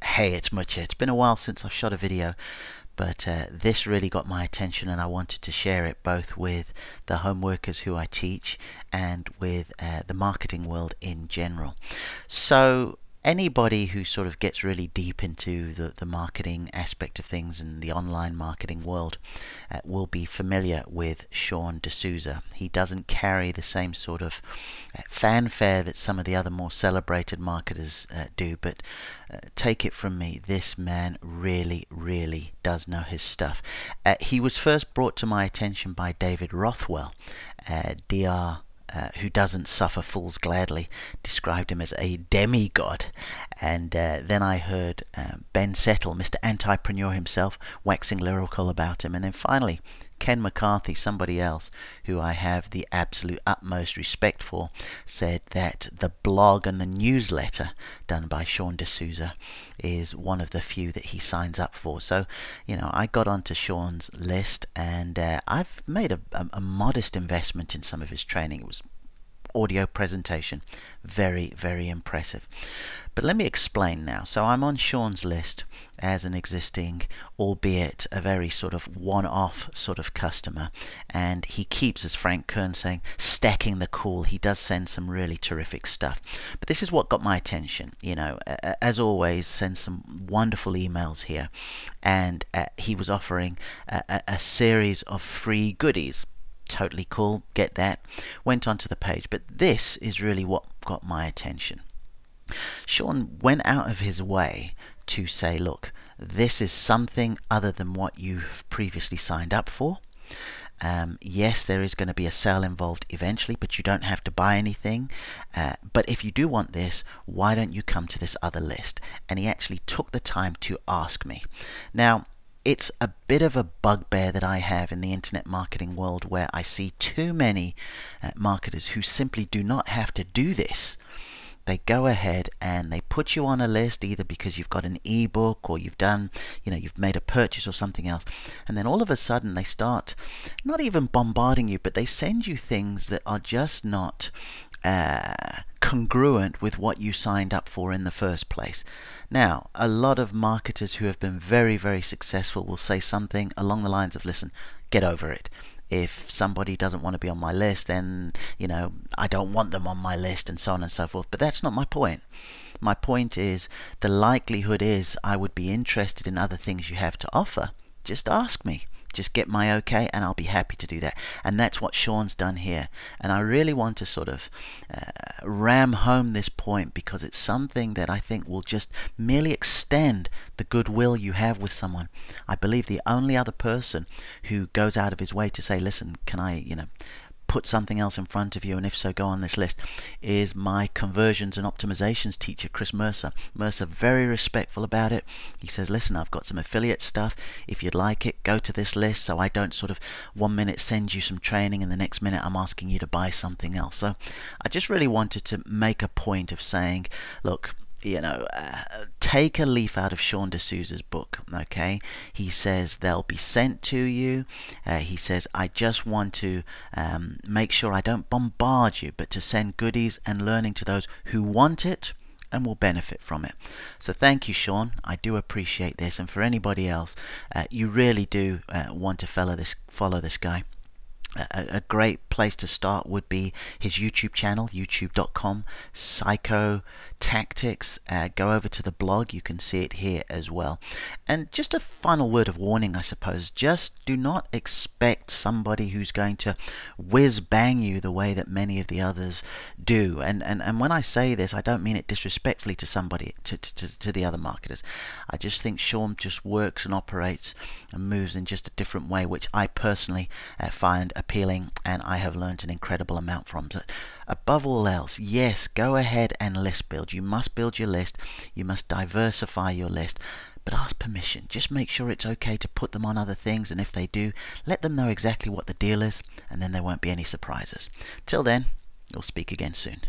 Hey, it's Mucha. It's been a while since I've shot a video, but this really got my attention and I wanted to share it both with the home workers who I teach and with the marketing world in general. So anybody who sort of gets really deep into the marketing aspect of things and the online marketing world will be familiar with Sean D'Souza. He doesn't carry the same sort of fanfare that some of the other more celebrated marketers do, but take it from me, this man really does know his stuff. He was first brought to my attention by David Rothwell, Dr. Who doesn't suffer fools gladly, described him as a demigod. And then I heard Ben Settle, Mr. Entrepreneur himself, waxing lyrical about him. And then finally, Ken McCarthy, somebody else who I have the absolute utmost respect for, said that the blog and the newsletter done by Sean D'Souza is one of the few that he signs up for. So, I got onto Sean's list and I've made a modest investment in some of his training. It was audio presentation, very impressive. But let me explain now. So I'm on Sean's list as an existing, albeit a very sort of one-off sort of customer, and he keeps, as Frank Kern saying, stacking the cool. He does send some really terrific stuff. But this is what got my attention. As always, sends some wonderful emails here, and he was offering a series of free goodies. Totally cool, get that. Went onto the page, but this is really what got my attention. Sean went out of his way to say, look, this is something other than what you've previously signed up for. Yes, there is going to be a sale involved eventually, but you don't have to buy anything. But if you do want this, why don't you come to this other list? And he actually took the time to ask me. Now, it's a bit of a bugbear that I have in the internet marketing world, where I see too many marketers who simply do not have to do this. They go ahead and they put you on a list, either because you've got an ebook or you've done, you've made a purchase or something else, and then all of a sudden they start not even bombarding you, but they send you things that are just not congruent with what you signed up for in the first place. Now, a lot of marketers who have been very successful will say something along the lines of, listen, get over it. If somebody doesn't want to be on my list, then, I don't want them on my list, and so on and so forth. But that's not my point. My point is, the likelihood is I would be interested in other things you have to offer. Just ask me. Just get my okay and I'll be happy to do that. And that's what Sean's done here. And I really want to sort of ram home this point, because it's something that I think will just merely extend the goodwill you have with someone. I believe the only other person who goes out of his way to say, listen, can I, put something else in front of you, and if so, go on this list, is my conversions and optimizations teacher, Chris Mercer. Mercer, very respectful about it. He says, listen, I've got some affiliate stuff. If you'd like it, go to this list, so I don't sort of 1 minute send you some training and the next minute I'm asking you to buy something else. So I just really wanted to make a point of saying, look, take a leaf out of Sean D'Souza's book, okay? He says they'll be sent to you. He says, I just want to make sure I don't bombard you, but to send goodies and learning to those who want it and will benefit from it. So thank you, Sean. I do appreciate this. And for anybody else, you really do want to follow this guy. A great place to start would be his YouTube channel, youtube.com, Psycho Tactics. Go over to the blog, you can see it here as well. And just a final word of warning, I suppose, just do not expect somebody who's going to whiz bang you the way that many of the others do. And when I say this, I don't mean it disrespectfully to somebody, to the other marketers. I just think Sean just works and operates and moves in just a different way, which I personally find appealing, and I have learned an incredible amount from. So above all else, yes, go ahead and list build. You must build your list. You must diversify your list. But ask permission. Just make sure it's okay to put them on other things, and if they do, let them know exactly what the deal is, and then there won't be any surprises. Till then, we'll speak again soon.